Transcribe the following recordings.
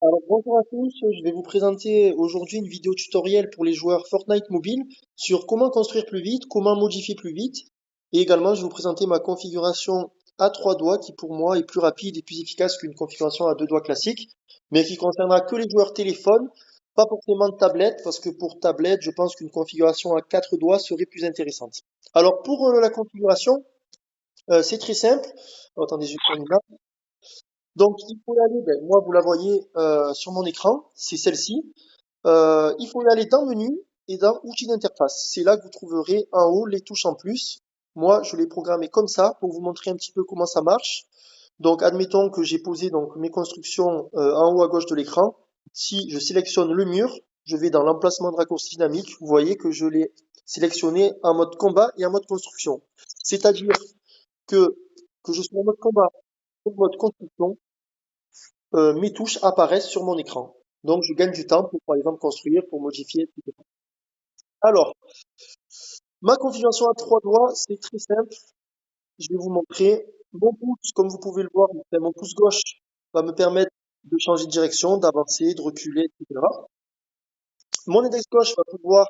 Alors bonjour à tous, je vais vous présenter aujourd'hui une vidéo tutoriel pour les joueurs Fortnite mobile sur comment construire plus vite, comment modifier plus vite et également je vais vous présenter ma configuration à trois doigts qui pour moi est plus rapide et plus efficace qu'une configuration à deux doigts classique mais qui concernera que les joueurs téléphone, pas forcément de tablette parce que pour tablette je pense qu'une configuration à quatre doigts serait plus intéressante. Alors pour la configuration, c'est très simple. Oh, attendez, je vais prendre une map. Donc, il faut y aller, ben, moi, vous la voyez sur mon écran, c'est celle-ci. Il faut y aller dans Menu et dans Outils d'interface. C'est là que vous trouverez en haut les touches en plus. Moi, je l'ai programmé comme ça pour vous montrer un petit peu comment ça marche. Donc, admettons que j'ai posé donc mes constructions en haut à gauche de l'écran. Si je sélectionne le mur, je vais dans l'emplacement de raccourci dynamique. Vous voyez que je l'ai sélectionné en mode combat et en mode construction. C'est-à-dire que, que je sois en mode combat ou en mode construction, mes touches apparaissent sur mon écran. Donc, je gagne du temps pour, par exemple, construire, pour modifier, etc. Alors, ma configuration à trois doigts, c'est très simple. Je vais vous montrer. Mon pouce, comme vous pouvez le voir, enfin, mon pouce gauche va me permettre de changer de direction, d'avancer, de reculer, etc. Mon index gauche va pouvoir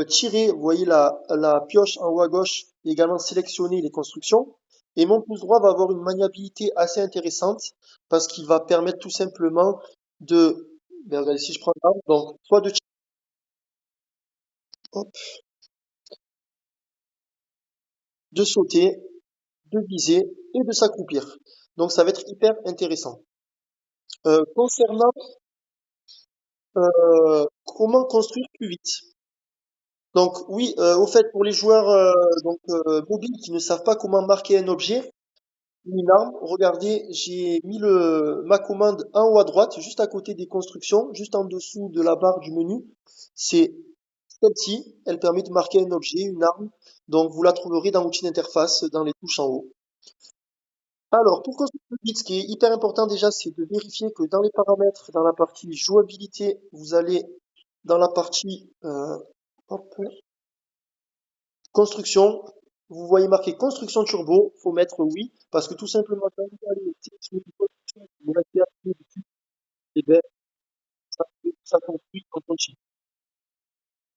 tirer, vous voyez la pioche en haut à gauche, et également sélectionner les constructions. Et mon pouce droit va avoir une maniabilité assez intéressante parce qu'il va permettre tout simplement de, ben regardez, si je prends là, donc soit de, hop, de sauter, de viser et de s'accroupir. Donc ça va être hyper intéressant. Concernant comment construire plus vite. Donc oui, au fait, pour les joueurs mobiles qui ne savent pas comment marquer un objet, une arme, regardez, j'ai mis ma commande en haut à droite, juste à côté des constructions, juste en dessous de la barre du menu. C'est celle-ci, elle permet de marquer un objet, une arme. Donc vous la trouverez dans l'outil d'interface, dans les touches en haut. Alors, pour construire plus vite, ce qui est hyper important déjà, c'est de vérifier que dans les paramètres, dans la partie jouabilité, vous allez dans la partie hop, construction. Vous voyez marqué construction turbo, faut mettre oui, parce que tout simplement, quand vous allez sélectionner une construction, vous restez appuyé dessus, et bien, ça construit en continu.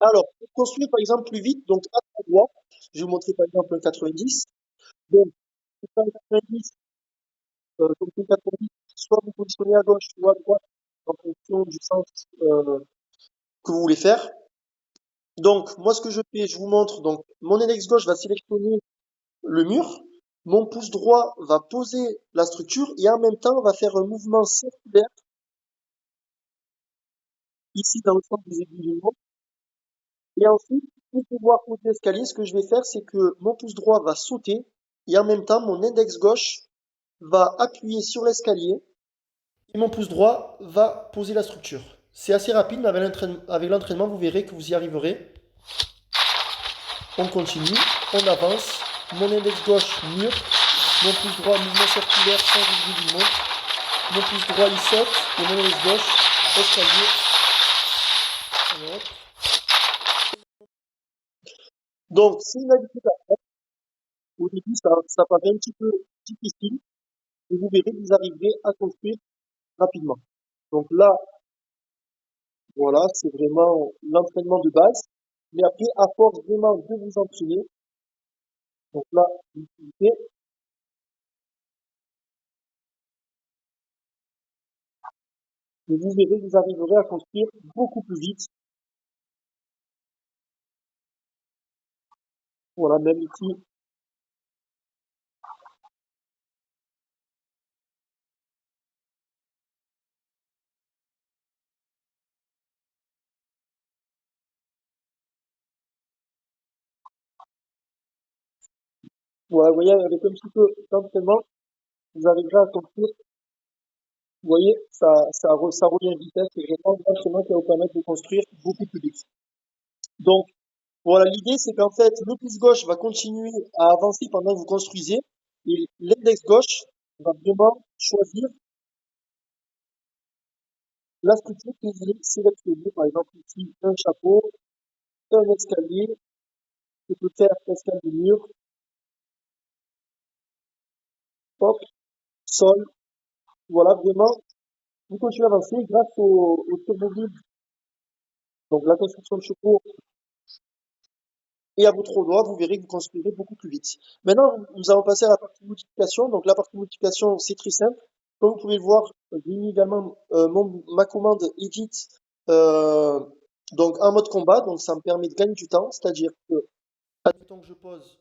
Alors, pour construire par exemple plus vite, donc à trois doigts, je vais vous montrer par exemple un 90. Donc, pour faire un 90, comme c'est 90, soit vous positionnez à gauche ou à droite en fonction du sens que vous voulez faire. Donc, moi, ce que je fais, je vous montre. Donc, mon index gauche va sélectionner le mur. Mon pouce droit va poser la structure et en même temps va faire un mouvement circulaire ici dans le sens des aiguilles du monde. Et ensuite, pour pouvoir poser l'escalier, ce que je vais faire, c'est que mon pouce droit va sauter et en même temps, mon index gauche va appuyer sur l'escalier et mon pouce droit va poser la structure. C'est assez rapide, mais avec l'entraînement, vous verrez que vous y arriverez. On continue, on avance. Mon index gauche mur, mon pouce droit mouvement circulaire sans aiguille du monde. Mon pouce droit il saute et mon index gauche escalier. Hop. Donc c'est une habitude à faire. Au début ça paraît un petit peu difficile et vous verrez que vous arriverez à construire rapidement. Donc là, voilà, c'est vraiment l'entraînement de base. Mais après, à force vraiment de vous entraîner, donc là, vous utilisez, et vous verrez que vous arriverez à construire beaucoup plus vite. Voilà, même ici, voilà, vous voyez, avec un petit peu d'entraînement, vous arriverez à construire. Vous voyez, ça revient en vitesse, c'est vraiment l'entraînement qui va vous permettre de construire beaucoup plus vite. Donc, voilà, l'idée, c'est qu'en fait, le pouce gauche va continuer à avancer pendant que vous construisez, et l'index gauche va vraiment choisir la structure que vous voulez sélectionner. Par exemple, ici, un chapeau, un escalier, je peux faire escalier mur, hop, sol, voilà, vraiment. Vous continuez à avancer grâce au turbobile, donc la construction de secours et à votre doigt, vous verrez que vous construirez beaucoup plus vite. Maintenant, nous allons passer à la partie modification. Donc la partie modification, c'est très simple. Comme vous pouvez le voir, j'ai mis également ma commande Edit euh, donc en mode combat. Donc ça me permet de gagner du temps, c'est-à-dire que admettons que je pose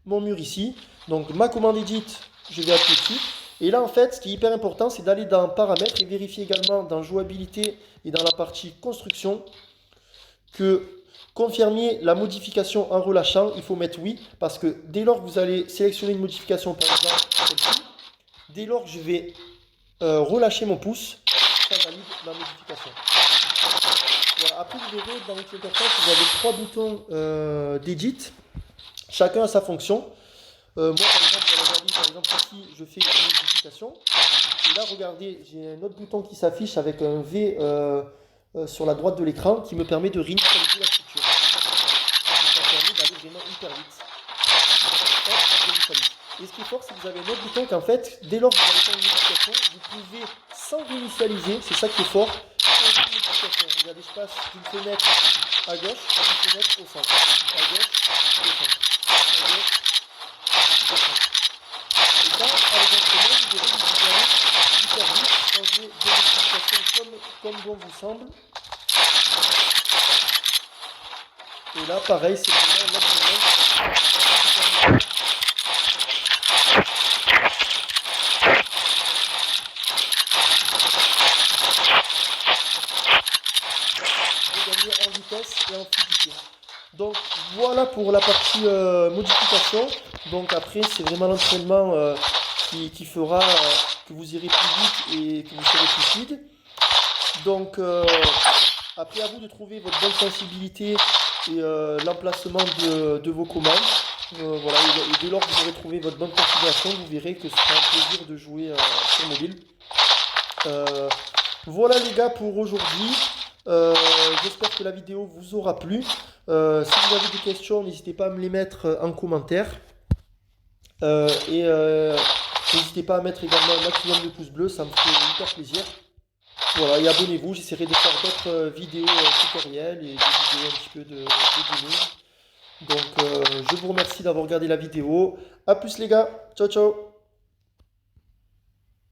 mon mur ici. Donc ma commande Edit, je vais appuyer dessus. Et là, en fait, ce qui est hyper important, c'est d'aller dans Paramètres et vérifier également dans Jouabilité et dans la partie Construction que confirmer la modification en relâchant, il faut mettre oui, parce que dès lors que vous allez sélectionner une modification, par exemple celle-ci, dès lors que je vais relâcher mon pouce, ça valide ma modification. Voilà. Après, vous verrez dans votre interface, vous avez trois boutons d'edit, chacun a sa fonction. Moi, par exemple, vous allez regarder, par exemple, ici, je fais une modification. Et là, regardez, j'ai un autre bouton qui s'affiche avec un V sur la droite de l'écran qui me permet de réinitialiser la structure. Et ça permet d'aller vraiment hyper vite. Hop, réinitialiser. Et ce qui est fort, c'est que vous avez un autre bouton qu'en fait, dès lors que vous allez faire une modification, vous pouvez, sans réinitialiser, c'est ça qui est fort, changer une modification. Regardez, je passe d'une fenêtre à gauche, d'une fenêtre au centre. À gauche, au centre. À gauche, au centre. Et ça, avec l'instrument, vous verrez que vous pouvez aller hyper vite, changer de modification comme bon vous semble. Et là, pareil, c'est vraiment l'instrument de gagner en vitesse et en fluidité. Donc voilà pour la partie modification. Donc après, c'est vraiment l'entraînement qui fera que vous irez plus vite et que vous serez plus fluide. Donc après, à vous de trouver votre bonne sensibilité et l'emplacement de vos commandes. Voilà, et dès lors que vous aurez trouvé votre bonne configuration, vous verrez que ce sera un plaisir de jouer sur mobile. Euh, voilà les gars pour aujourd'hui. Euh, J'espère que la vidéo vous aura plu. Si vous avez des questions, n'hésitez pas à me les mettre en commentaire. Et n'hésitez pas à mettre également un maximum de pouces bleus, ça me fait hyper plaisir. Voilà, et abonnez-vous, j'essaierai de faire d'autres vidéos tutoriels et des vidéos un petit peu de gaming. Donc je vous remercie d'avoir regardé la vidéo. A plus les gars, ciao ciao.